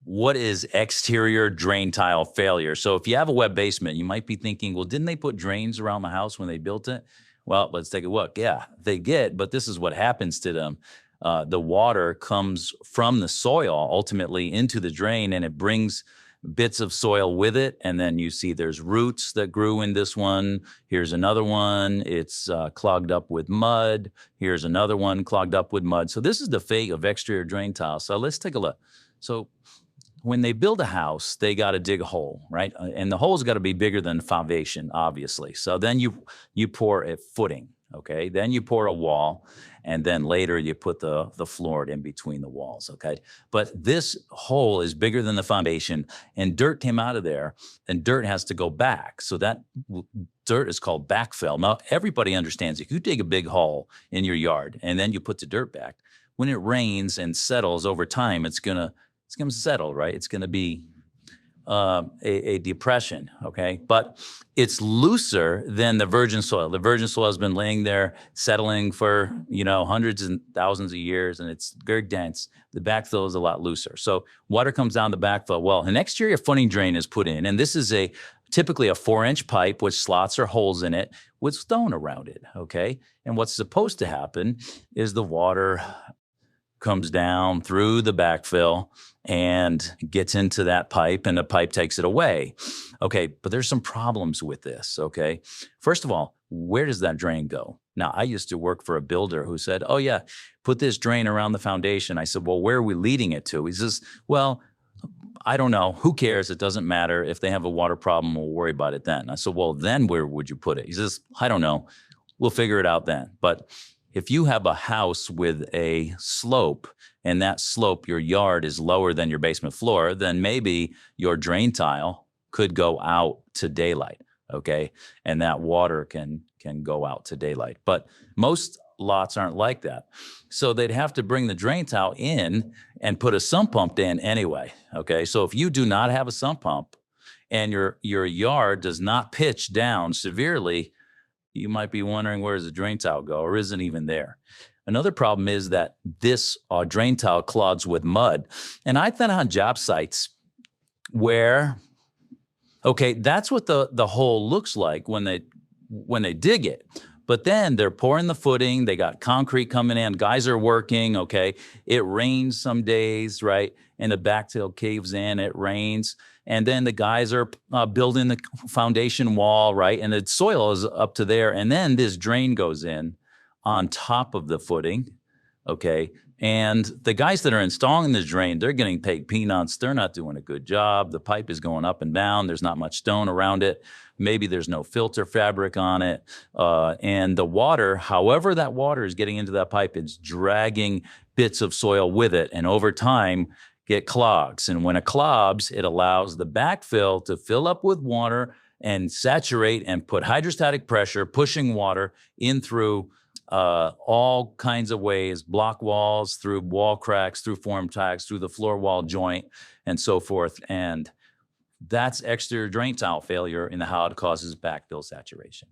what is exterior drain tile failure? So if you have a wet basement, you might be thinking, well, didn't they put drains around the house when they built it? Well, let's take a look. Yeah, they get, but this is what happens to them. The water comes from the soil ultimately into the drain, and it brings bits of soil with it. And then you see there's roots that grew in this one. Here's another one. It's clogged up with mud. Here's another one clogged up with mud. So this is the fate of exterior drain tile. So let's take a look. So when they build a house, they got to dig a hole, right? And the hole's got to be bigger than the foundation, obviously. So then you pour a footing, okay? Then you pour a wall, and then later you put the floor in between the walls, okay? But this hole is bigger than the foundation, and dirt came out of there, and dirt has to go back. So that dirt is called backfill. Now, everybody understands if you dig a big hole in your yard and then you put the dirt back, when it rains and settles over time, it's gonna settle, right? It's going to be a depression, okay? But it's looser than the virgin soil. The virgin soil has been laying there, settling for, hundreds and thousands of years, and it's very dense. The backfill is a lot looser. So water comes down the backfill. Well, an exterior footing drain is put in, and this is typically a 4-inch pipe with slots or holes in it with stone around it, okay? And what's supposed to happen is the water comes down through the backfill and gets into that pipe, and the pipe takes it away. Okay, but there's some problems with this, okay? First of all, where does that drain go? Now, I used to work for a builder who said, oh yeah, put this drain around the foundation. I said, well, where are we leading it to? He says, well, I don't know. Who cares? It doesn't matter. If they have a water problem, we'll worry about it then. I said, well, then where would you put it? He says, I don't know. We'll figure it out then. But if you have a house with a slope, and that slope, your yard is lower than your basement floor, then maybe your drain tile could go out to daylight, okay? And that water can go out to daylight. But most lots aren't like that. So they'd have to bring the drain tile in and put a sump pump in anyway, okay? So if you do not have a sump pump and your yard does not pitch down severely, you might be wondering, where does the drain tile go, or isn't even there? Another problem is that this drain tile clogs with mud. And I've been on job sites where, okay, that's what the hole looks like when they dig it. But then they're pouring the footing, they got concrete coming in, guys are working, okay? It rains some days, right? And the backfill caves in, it rains. And then the guys are building the foundation wall, right? And the soil is up to there. And then this drain goes in on top of the footing, okay? And the guys that are installing this drain, they're getting paid peanuts. They're not doing a good job. The pipe is going up and down. There's not much stone around it. Maybe there's no filter fabric on it. And the water, however that water is getting into that pipe, it's dragging bits of soil with it. And over time, it clogs. And when it clogs, it allows the backfill to fill up with water and saturate and put hydrostatic pressure, pushing water in through all kinds of ways, block walls, through wall cracks, through form tags, through the floor wall joint, and so forth. And that's exterior drain tile failure in the how it causes backfill saturation.